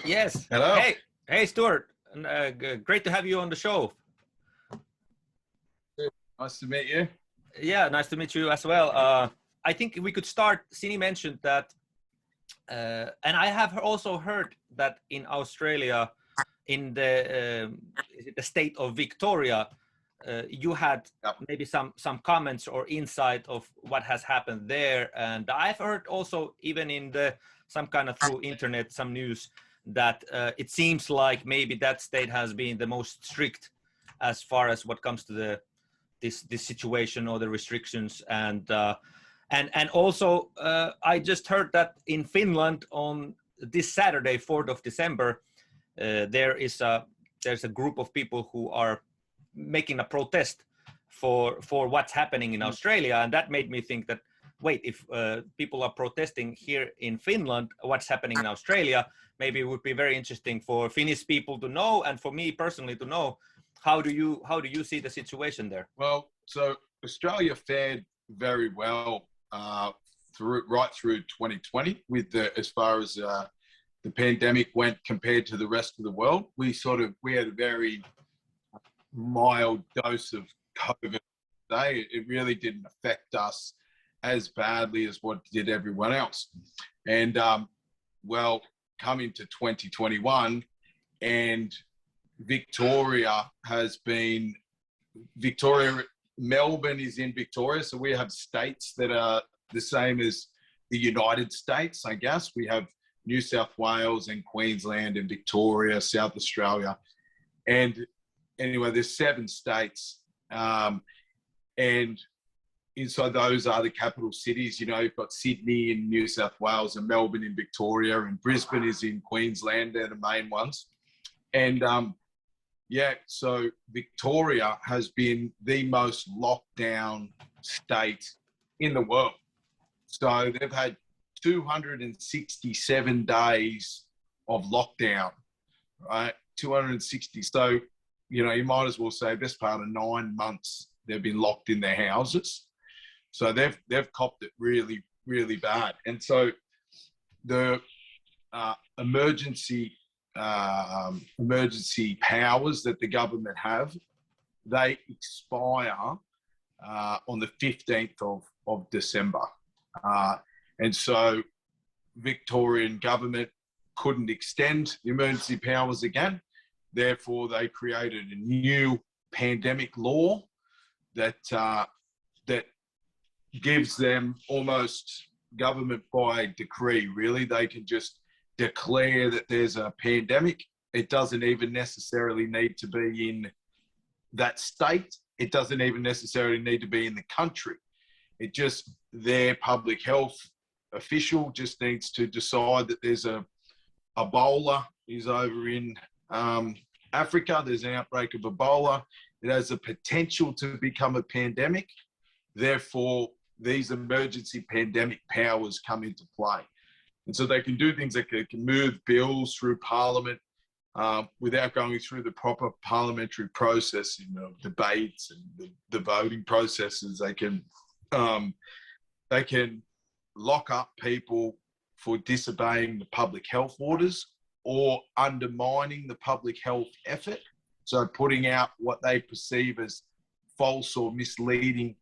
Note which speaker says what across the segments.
Speaker 1: Yes.
Speaker 2: Hello.
Speaker 1: Hey, Stuart. Great to have you on the show.
Speaker 2: Nice to meet you.
Speaker 1: Yeah, nice to meet you as well. I think we could start. Sini mentioned that, and I have also heard that in Australia, in the state of Victoria, you had maybe some comments or insight of what has happened there. And I've heard also, even in some kind of through internet, some news that it seems like maybe that state has been the most strict as far as what comes to this situation or the restrictions. And also I just heard that in Finland on this Saturday, 4th of December, there's a group of people who are making a protest for what's happening in Australia. And that made me think that, wait, if people are protesting here in Finland, what's happening in Australia, maybe it would be very interesting for Finnish people to know, and for me personally to know, how do you see the situation there?
Speaker 2: Well, so Australia fared very well right through 2020 with as far as the pandemic went compared to the rest of the world. We had a very mild dose of COVID today. It really didn't affect us as badly as what did everyone else. And coming to 2021, and Melbourne is in Victoria, so we have states that are the same as the United States, I guess. We have New South Wales and Queensland and Victoria, South Australia. And anyway, there's 7 states. And inside those are the capital cities. You know, you've got Sydney in New South Wales and Melbourne in Victoria, and Brisbane is in Queensland. They're the main ones. And so Victoria has been the most locked down state in the world. So they've had 267 days of lockdown, right? 260. So, you know, you might as well say best part of 9 months they've been locked in their houses. So they've copped it really, really bad. And so the emergency powers that the government have, they expire on the 15th of December. And so Victorian government couldn't extend the emergency powers again. Therefore, they created a new pandemic law that gives them almost government by decree, really. They can just declare that there's a pandemic. It doesn't even necessarily need to be in that state. It doesn't even necessarily need to be in the country. It just, their public health official just needs to decide that there's Ebola is over in Africa. There's an outbreak of Ebola. It has the potential to become a pandemic. Therefore, these emergency pandemic powers come into play. And so they can do things like they can move bills through Parliament without going through the proper parliamentary process, you know, debates and the voting processes. They can lock up people for disobeying the public health orders or undermining the public health effort. So putting out what they perceive as false or misleading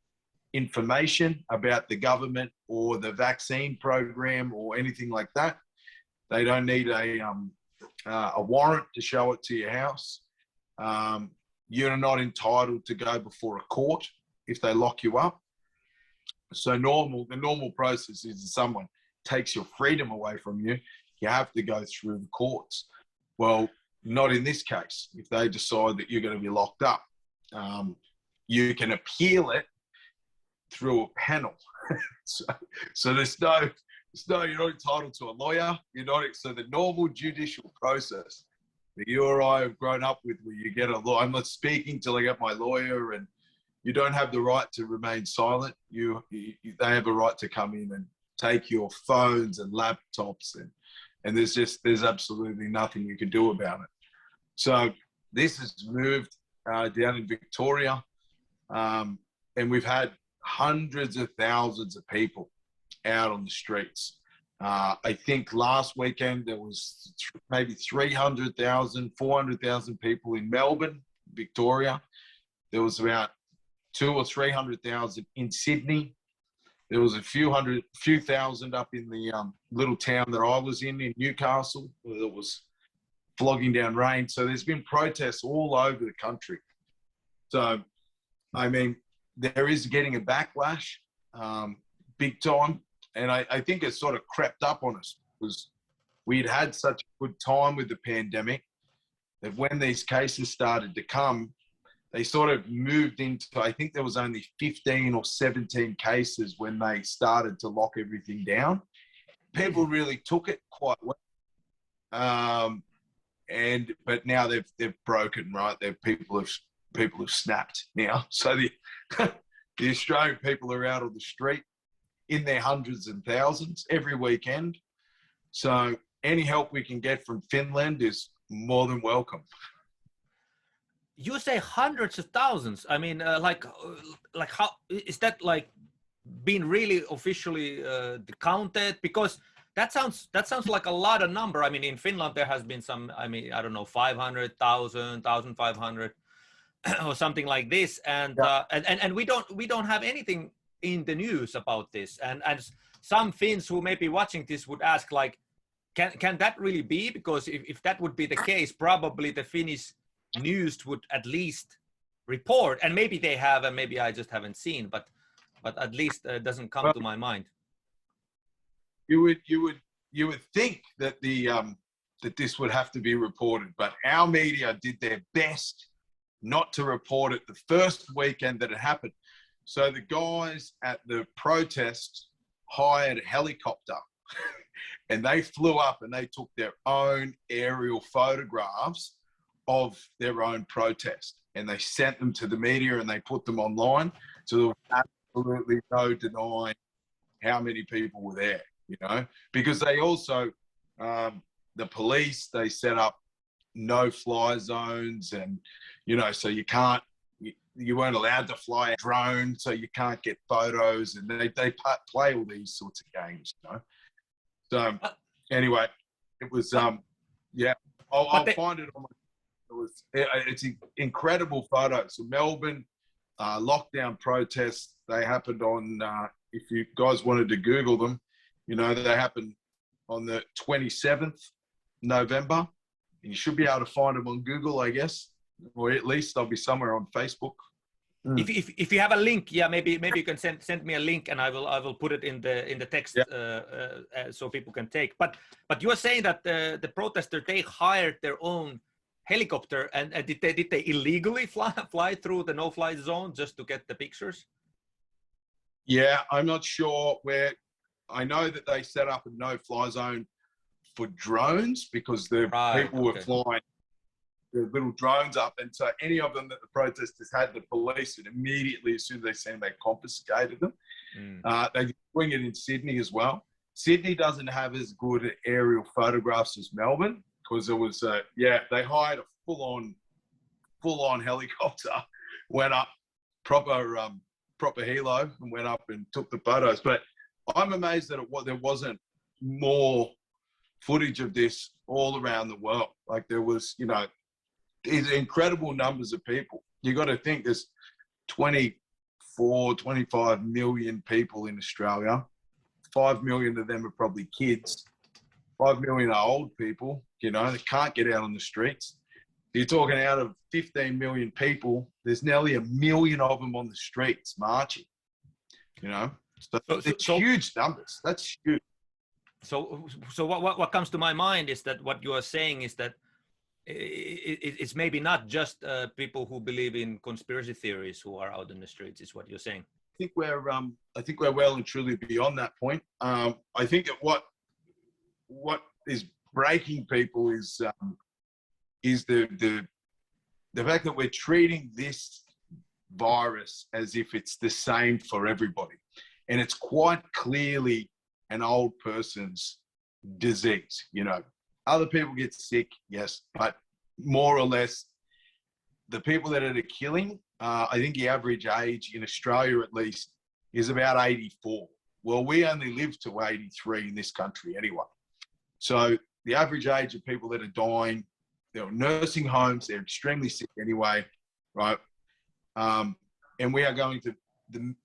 Speaker 2: information about the government or the vaccine program or anything like that. They don't need a warrant to show it to your house. You're not entitled to go before a court if they lock you up. So the normal process is if someone takes your freedom away from you, you have to go through the courts. Well, not in this case. If they decide that you're going to be locked up, you can appeal it through a panel. so there's no, you're not entitled to a lawyer. So the normal judicial process that you or I have grown up with, where you get a lawyer, I'm not speaking till I get my lawyer, and you don't have the right to remain silent. They have a right to come in and take your phones and laptops, and there's absolutely nothing you can do about it. So this has moved down in Victoria, and we've had hundreds of thousands of people out on the streets. I think last weekend there was maybe 300,000, 400,000 people in Melbourne, Victoria. There was about 200,000 or 300,000 in Sydney. There was a few thousand up in the little town that I was in Newcastle, where it was flogging down rain. So there's been protests all over the country. So, I mean, there is getting a backlash, big time. And I think it's sort of crept up on us because we'd had such a good time with the pandemic that when these cases started to come, they sort of moved into, I think there was only 15 or 17 cases when they started to lock everything down. People really took it quite well. But now they've broken, right? People have snapped now. So the Australian people are out on the street in their hundreds and thousands every weekend. So any help we can get from Finland is more than welcome.
Speaker 1: You say hundreds of thousands. I mean, like how is that like being really officially counted? Because that sounds like a lot of number. I mean, in Finland there has been some. I mean, I don't know, 500,000, 1,500, or something like this. And and we don't have anything in the news about this. And some Finns who may be watching this would ask, like, can that really be? Because if that would be the case, probably the Finnish news would at least report, and maybe they have, and maybe I just haven't seen, but at least it doesn't come to my mind.
Speaker 2: You would think that that this would have to be reported, but our media did their best not to report it the first weekend that it happened. So the guys at the protest hired a helicopter and they flew up and they took their own aerial photographs of their own protest and they sent them to the media and they put them online. So there was absolutely no denying how many people were there, you know, because they also, the police, they set up no-fly zones and, you know, so you weren't allowed to fly a drone, so you can't get photos, and they play all these sorts of games, you know. So anyway, it was I'll find it on my. It's incredible photos. So Melbourne lockdown protests, they happened on. If you guys wanted to Google them, you know, they happened on the 27th November, and you should be able to find them on Google, I guess. Or at least they'll be somewhere on Facebook.
Speaker 1: If you have a link, yeah, maybe you can send me a link, and I will put it in the text, so people can take. But you are saying that the protester, they hired their own helicopter, and did they illegally fly through the no-fly zone just to get the pictures?
Speaker 2: Yeah, I'm not sure where. I know that they set up a no-fly zone for drones because the people were flying the little drones up, and so any of them that the protesters had, the police, and immediately as soon as they seen them, they confiscated them. They doing it in Sydney as well. Sydney doesn't have as good aerial photographs as Melbourne because it was they hired a full-on helicopter, went up proper helo and went up and took the photos. But I'm amazed that there wasn't more footage of this all around the world. Like there was, you know, these incredible numbers of people. You got to think there's 25 million people in Australia. 5 million of them are probably kids. 5 million are old people, you know, they can't get out on the streets. You're talking out of 15 million people, there's nearly 1 million of them on the streets marching, you know. So it's huge numbers. That's huge.
Speaker 1: So what comes to my mind is that what you are saying is that it's maybe not just people who believe in conspiracy theories who are out in the streets, is what you're saying.
Speaker 2: I think we're well and truly beyond that point. I think that what is breaking people is the fact that we're treating this virus as if it's the same for everybody, and it's quite clearly an old person's disease. You know, other people get sick, yes, but more or less, the people that are killing, I think the average age in Australia, at least, is about 84. Well, we only live to 83 in this country anyway. So the average age of people that are dying, they're in nursing homes, they're extremely sick anyway, right? And we are going to,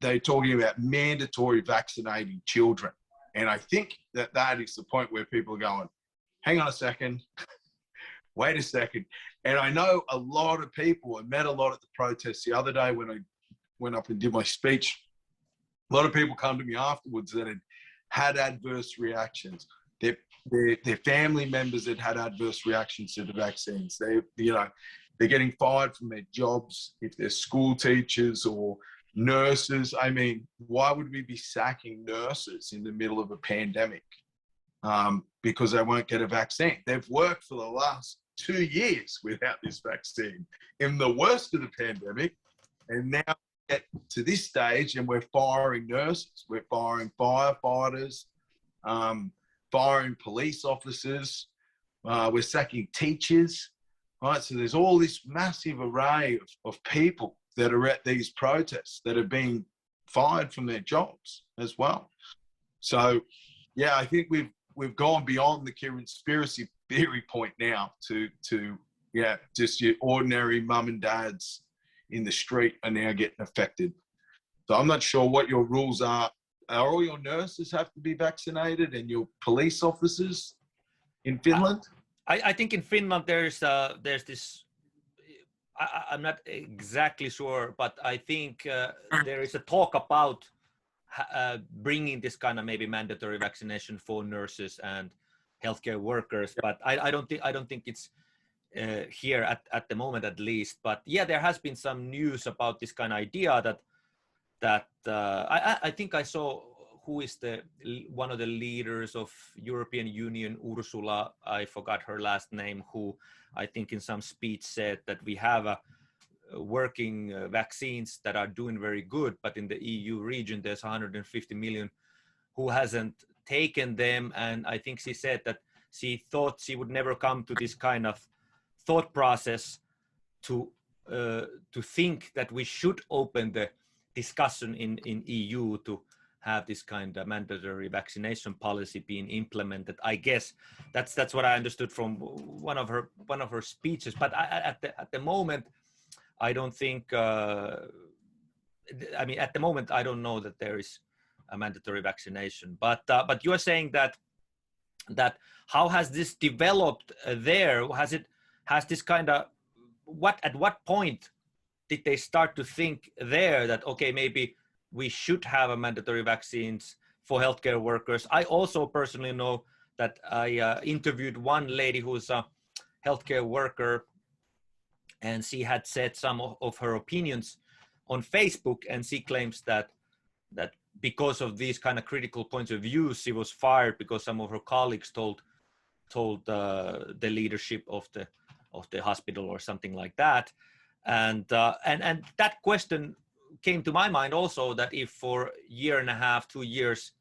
Speaker 2: they're talking about mandatory vaccinating children. And I think that is the point where people are going, hang on a second, wait a second. And I know a lot of people, I met a lot at the protests the other day when I went up and did my speech. A lot of people come to me afterwards that had adverse reactions. Their family members that had adverse reactions to the vaccines. They're getting fired from their jobs if they're school teachers or nurses. I mean, why would we be sacking nurses in the middle of a pandemic because they won't get a vaccine? They've worked for the last 2 years without this vaccine in the worst of the pandemic, and now get to this stage and we're firing nurses, we're firing firefighters, firing police officers, we're sacking teachers, right? So there's all this massive array of people that are at these protests that are being fired from their jobs as well. So, yeah, I think we've gone beyond the conspiracy theory point now to just your ordinary mum and dads in the street are now getting affected. So I'm not sure what your rules are. Are all your nurses have to be vaccinated and your police officers in Finland?
Speaker 1: I think in Finland there's this, I'm not exactly sure, but I think there is a talk about bringing this kind of maybe mandatory vaccination for nurses and healthcare workers, but I don't think it's here at the moment, at least. But yeah, there has been some news about this kind of idea that I think I saw who is one of the leaders of European Union, Ursula, I forgot her last name, who I think in some speech said that we have working vaccines that are doing very good, but in the EU region there's 150 million who hasn't taken them. And I think she said that she thought she would never come to this kind of thought process to think that we should open the discussion in EU to have this kind of mandatory vaccination policy being implemented. I guess that's what I understood from one of her speeches. But at the moment, I don't think. I mean, at the moment, I don't know that there is a mandatory vaccination. But you are saying that how has this developed there? Has this kind of at what point did they start to think there that, okay, maybe we should have a mandatory vaccines for healthcare workers? I also personally know that I interviewed one lady who's a healthcare worker, and she had said some of her opinions on Facebook, and she claims that because of these kind of critical points of view, she was fired because some of her colleagues told the leadership of the hospital or something like that. And that question came to my mind also, that if for a year and a half, 2 years,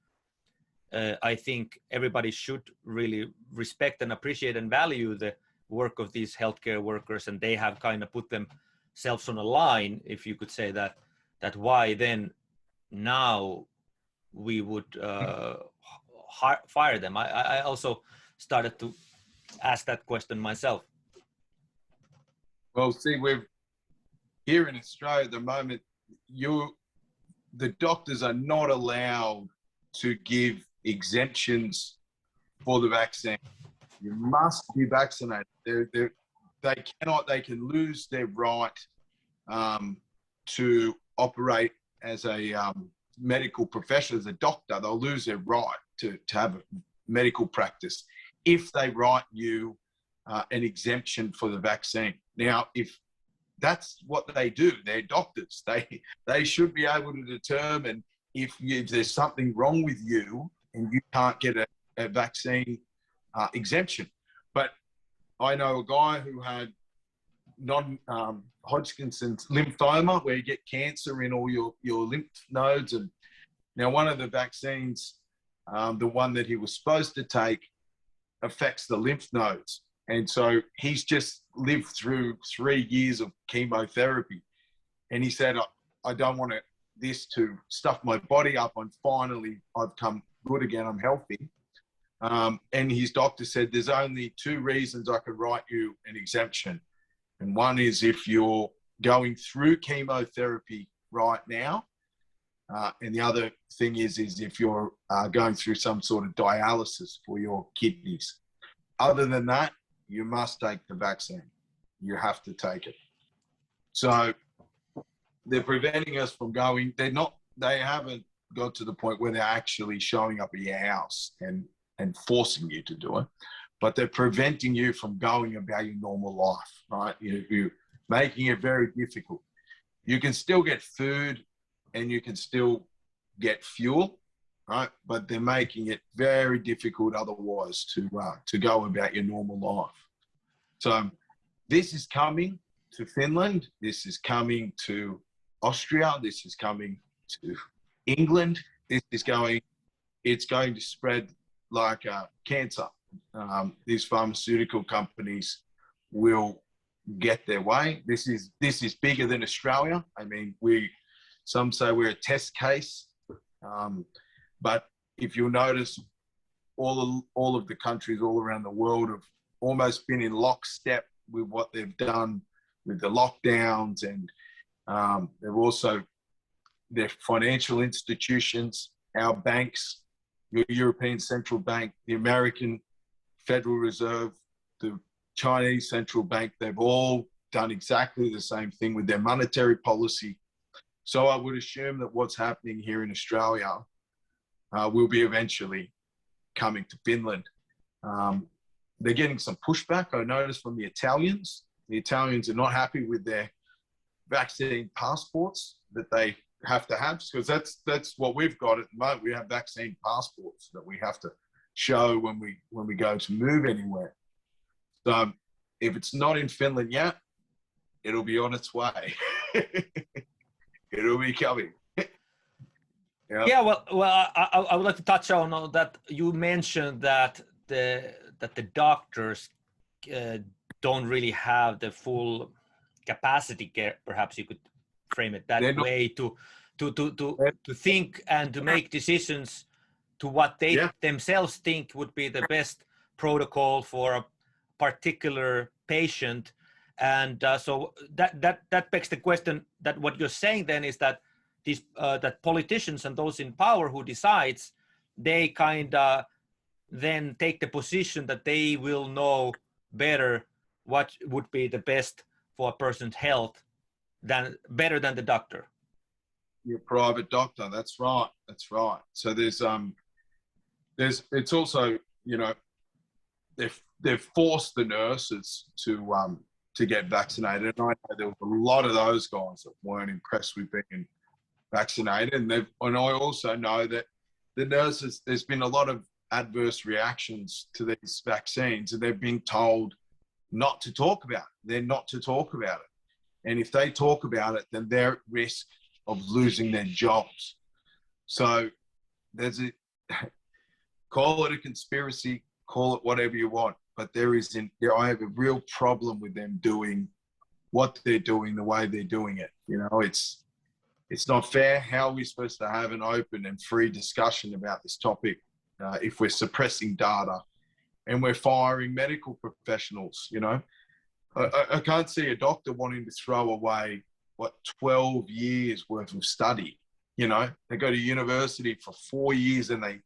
Speaker 1: I think everybody should really respect and appreciate and value the work of these healthcare workers, and they have kind of put themselves on a line, if you could say that why then now we would fire them. I also started to ask that question myself.
Speaker 2: Well, see, we're here in Australia at the moment, the doctors are not allowed to give exemptions for the vaccine. You must be vaccinated. They can lose their right to operate as a medical professional, as a doctor. They'll lose their right to have a medical practice if they write you an exemption for the vaccine. Now, if that's what they do, they're doctors. They should be able to determine if there's something wrong with you and you can't get a vaccine exemption. But I know a guy who had non-Hodgkin's lymphoma, where you get cancer in all your lymph nodes. And now one of the vaccines, the one that he was supposed to take, affects the lymph nodes. And so he's just lived through 3 years of chemotherapy. And he said, I don't want to this to stuff my body up. I've come good again. I'm healthy. And his doctor said, there's only 2 reasons I could write you an exemption. And one is if you're going through chemotherapy right now. And the other thing is if you're going through some sort of dialysis for your kidneys. Other than that, you must take the vaccine. You have to take it. So they're preventing us from going. They haven't got to the point where they're actually showing up at your house and forcing you to do it, but they're preventing you from going about your normal life, right? You're making it very difficult. You can still get food and you can still get fuel, right? But they're making it very difficult otherwise to go about your normal life. So this is coming to Finland. This is coming to Austria. This is coming to England. It's going to spread like cancer. These pharmaceutical companies will get their way. This is bigger than Australia. I mean, some say we're a test case, but if you'll notice, all of the countries all around the world have almost been in lockstep with what they've done with the lockdowns, and they've also their financial institutions, our banks, your European Central Bank, the American Federal Reserve, the Chinese Central Bank, they've all done exactly the same thing with their monetary policy. So I would assume that what's happening here in Australia will be eventually coming to Finland. They're getting some pushback, I noticed, from the Italians. The Italians are not happy with their vaccine passports that they have to have, because that's what we've got at the moment. We have vaccine passports that we have to show when we go to move anywhere. So if it's not in Finland yet, it'll be on its way. It'll be coming. Yep.
Speaker 1: Yeah, well, I would like to touch on that. You mentioned that the doctors don't really have the full capacity, perhaps you could frame it that way, to think and to make decisions to what they themselves think would be the best protocol for a particular patient. And so that begs the question that what you're saying then is that these that politicians and those in power who decides, they kind of then take the position that they will know better what would be the best for a person's health better than the doctor.
Speaker 2: Your private doctor, that's right. So there's it's also, they've forced the nurses to get vaccinated. And I know there was a lot of those guys that weren't impressed with being vaccinated, and I also know that the nurses, there's been a lot of adverse reactions to these vaccines, and they're being told not to talk about it. They're not to talk about it, and if they talk about it, then they're at risk of losing their jobs. So call it a conspiracy, call it whatever you want, but I have a real problem with them doing what they're doing the way they're doing it. It's not fair. How are we supposed to have an open and free discussion about this topic if we're suppressing data and we're firing medical professionals? I can't see a doctor wanting to throw away 12 years worth of study. They go to university for 4 years, and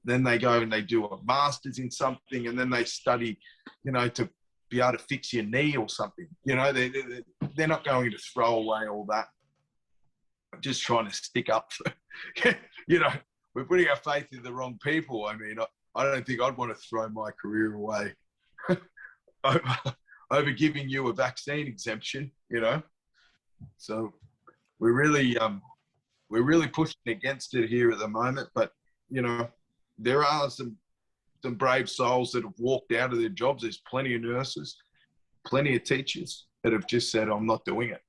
Speaker 2: then they go and they do a master's in something, and then they study, to be able to fix your knee or something. They're not going to throw away all that. I'm just trying to stick up for, we're putting our faith in the wrong people. I mean, I don't think I'd want to throw my career away over giving you a vaccine exemption, So we're really pushing against it here at the moment. But, there are some brave souls that have walked out of their jobs. There's plenty of nurses, plenty of teachers that have just said, I'm not doing it,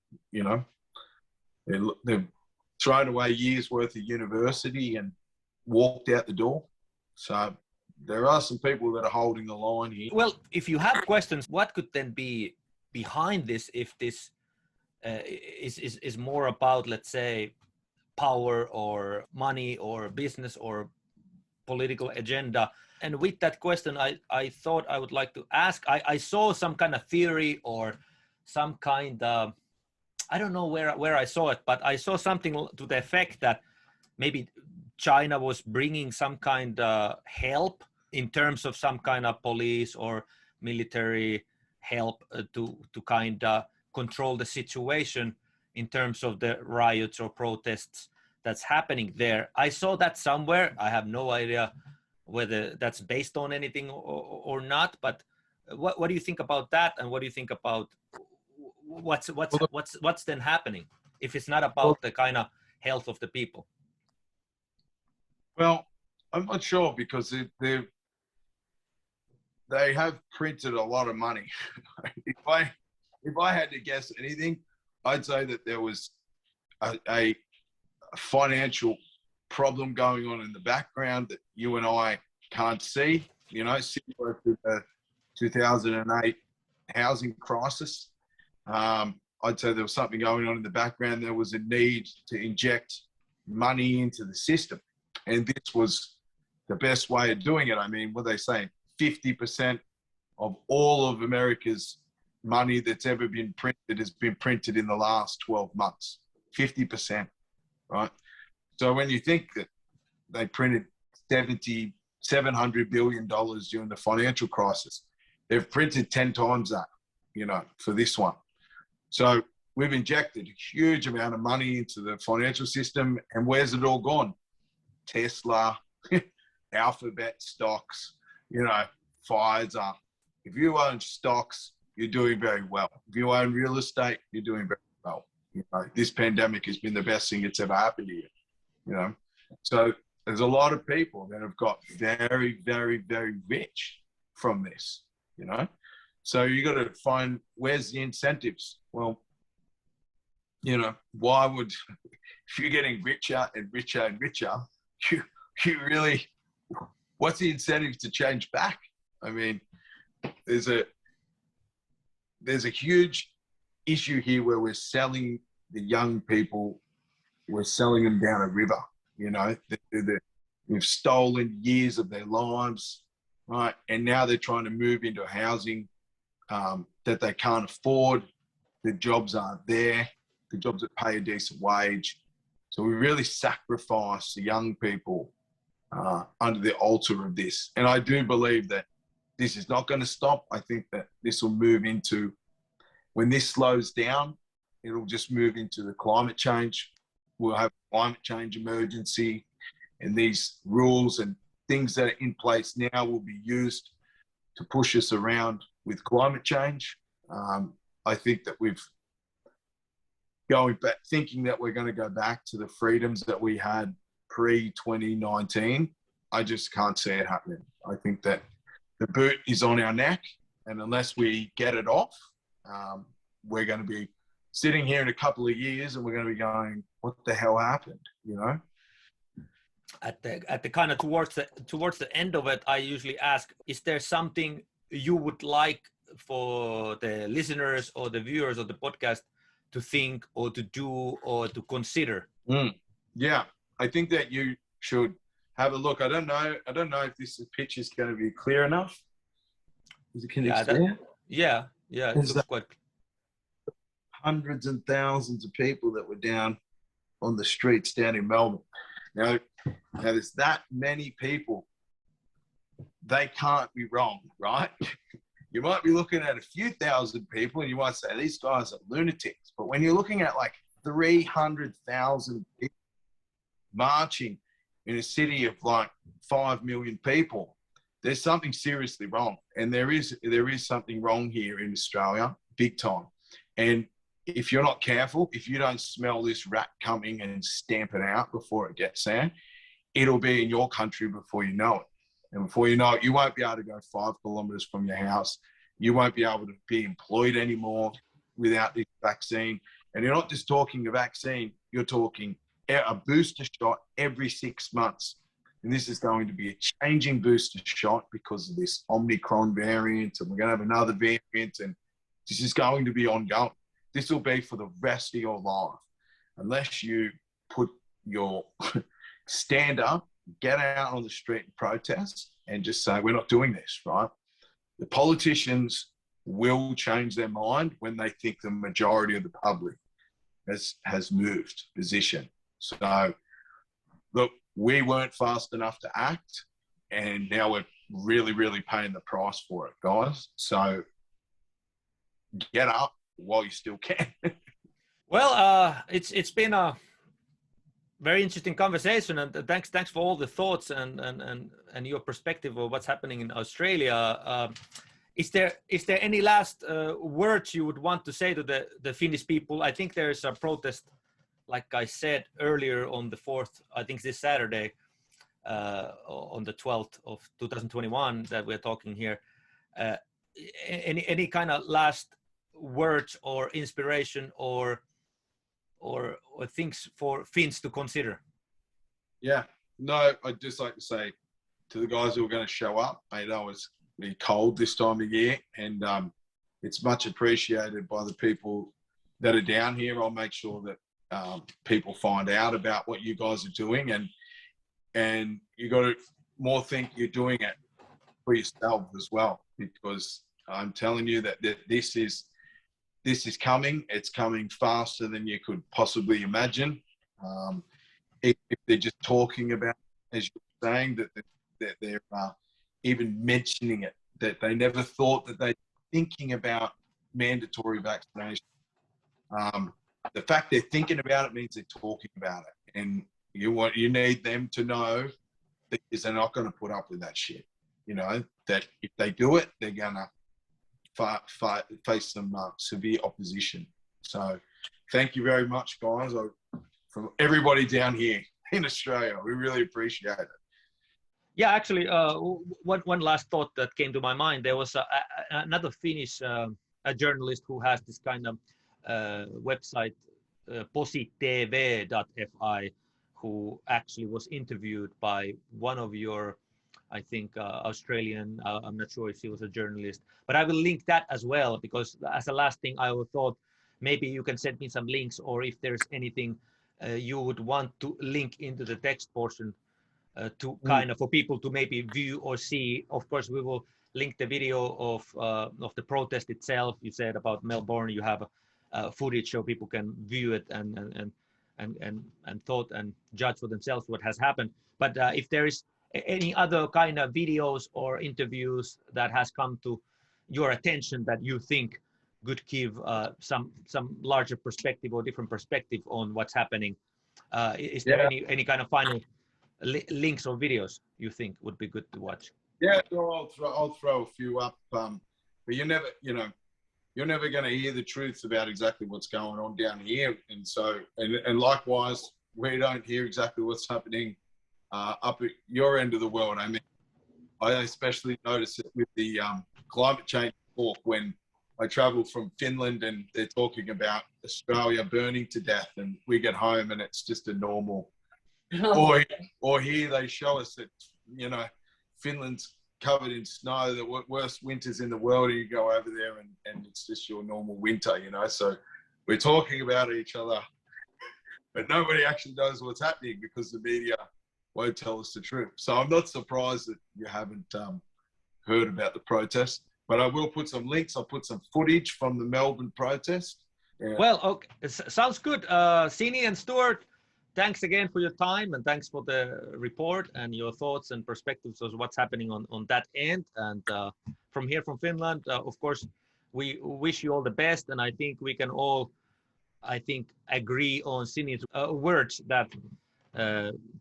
Speaker 2: They've thrown away years worth of university and walked out the door. So there are some people that are holding the line here.
Speaker 1: Well, if you have questions, what could then be behind this if this is more about, let's say, power or money or business or political agenda. And with that question, I thought I would like to ask, I saw some kind of theory or some kind of, I don't know where I saw it, but I saw something to the effect that maybe China was bringing some kind of help in terms of some kind of police or military help to kind of control the situation in terms of the riots or protests that's happening there. I saw that somewhere. I have no idea whether that's based on anything or not, but what do you think about that? And what do you think about what's then happening if it's not about the kind of health of the people?
Speaker 2: Well, I'm not sure because they have printed a lot of money. if I had to guess anything, I'd say that there was a financial problem going on in the background that you and I can't see. You know, similar to the 2008 housing crisis. I'd say there was something going on in the background. There was a need to inject money into the system. And this was the best way of doing it. I mean, what are they saying? 50% of all of America's money that's ever been printed has been printed in the last 12 months. 50%, right? So when you think that they printed $700 billion during the financial crisis, they've printed 10 times that, you know, for this one. So we've injected a huge amount of money into the financial system, and where's it all gone? Tesla, Alphabet stocks, you know, Pfizer. If you own stocks, you're doing very well. If you own real estate, you're doing very well. You know, this pandemic has been the best thing that's ever happened to you, you know. So there's a lot of people that have got very, very, very rich from this, you know. So you got to find, where's the incentives? Well, you know, why would, if you're getting richer and richer and richer, you really, what's the incentive to change back? I mean, there's a huge issue here where we're selling the young people, we're selling them down a river, you know. We've stolen years of their lives, right? And now they're trying to move into housing that they can't afford. The jobs aren't there, the jobs that pay a decent wage. So we really sacrifice the young people under the altar of this. And I do believe that this is not going to stop. I think that this will move into, when this slows down, it'll just move into the climate change. We'll have a climate change emergency, and these rules and things that are in place now will be used to push us around with climate change. I think that thinking that we're going to go back to the freedoms that we had pre-2019, I just can't see it happening. I think that the boot is on our neck, and unless we get it off, we're going to be sitting here in a couple of years and we're going to be going, what the hell happened, you know?
Speaker 1: At the kind of towards the end of it, I usually ask, is there something you would like for the listeners or the viewers of the podcast to think or to do or to consider?
Speaker 2: Yeah, I think that you should have a look. I don't know if this pitch is going to be clear enough. Can you see it?
Speaker 1: Yeah, it looks quite.
Speaker 2: Hundreds and thousands of people that were down on the streets down in Melbourne. Now there's that many people. They can't be wrong, right? You might be looking at a few thousand people and you might say, these guys are lunatics. But when you're looking at like 300,000 people marching in a city of like 5 million people, there's something seriously wrong. And there is something wrong here in Australia, big time. And if you're not careful, if you don't smell this rat coming and stamp it out before it gets there, it'll be in your country before you know it. And before you know it, you won't be able to go 5 kilometers from your house. You won't be able to be employed anymore without this vaccine. And you're not just talking a vaccine, you're talking a booster shot every 6 months. And this is going to be a changing booster shot because of this Omicron variant, and we're going to have another variant, and this is going to be ongoing. This will be for the rest of your life unless you put your stand up, get out on the street and protest, and just say, we're not doing this, right? The politicians will change their mind when they think the majority of the public has moved position. So, look, we weren't fast enough to act, and now we're really, really paying the price for it, guys. So get up while you still can.
Speaker 1: Well, it's been a very interesting conversation, and thanks for all the thoughts and your perspective of what's happening in Australia. Is there any last words you would want to say to the Finnish people? I think there's a protest, like I said earlier, on the 4th, I think this Saturday, on the 12th of 2021 that we're talking here. Any kind of last words or inspiration or things for Finns to consider?
Speaker 2: Yeah, no, I'd just like to say to the guys who are going to show up, I know it's really cold this time of year, and it's much appreciated by the people that are down here. I'll make sure that people find out about what you guys are doing, and you got to more think you're doing it for yourself as well, because I'm telling you that this is coming. It's coming faster than you could possibly imagine. If they're just talking about, as you're saying, that they're even mentioning it, that they never thought that they're thinking about mandatory vaccination. The fact they're thinking about it means they're talking about it, and you need them to know that they're not going to put up with that shit. You know, that if they do it, they're going to face some severe opposition. So thank you very much, guys, from everybody down here in Australia. We really appreciate it.
Speaker 1: Yeah, actually, one last thought that came to my mind. There was another Finnish a journalist who has this kind of website, positv.fi, who actually was interviewed by one of your, I think, Australian, I'm not sure if he was a journalist, but I will link that as well, because as a last thing, I thought maybe you can send me some links, or if there's anything you would want to link into the text portion to kind of for people to maybe view or see. Of course, we will link the video of the protest itself. You said about Melbourne, you have footage so people can view it and thought and judge for themselves what has happened. But if there is any other kind of videos or interviews that has come to your attention that you think could give some larger perspective or different perspective on what's happening, is there any kind of final links or videos you think would be good to watch?
Speaker 2: Yeah, so I'll throw a few up, but you're never going to hear the truth about exactly what's going on down here, and so and likewise, we don't hear exactly what's happening up at your end of the world. I mean, I especially notice it with the climate change talk when I travel from Finland and they're talking about Australia burning to death, and we get home and it's just a normal. Or here they show us that, you know, Finland's covered in snow, the worst winters in the world, and you go over there and it's just your normal winter, you know. So we're talking about each other, but nobody actually knows what's happening because the media won't tell us the truth. So I'm not surprised that you haven't heard about the protest, but I will put some links. I'll put some footage from the Melbourne protest. Yeah.
Speaker 1: Well, okay, sounds good. Sini and Stuart, thanks again for your time, and thanks for the report and your thoughts and perspectives of what's happening on that end. And from here, from Finland, of course, we wish you all the best. And I think we can all, agree on Sini's words that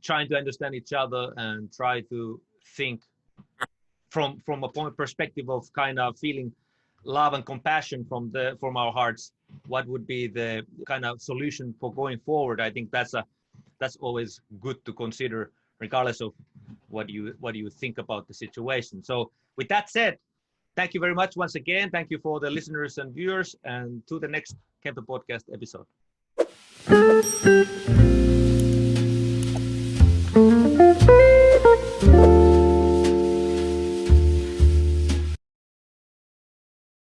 Speaker 1: trying to understand each other and try to think from a perspective of kind of feeling love and compassion from our hearts, what would be the kind of solution for going forward. I think that's always good to consider, regardless of what you think about the situation. So with that said, thank you very much once again. Thank you for the listeners and viewers, and to the next Kemppe podcast episode.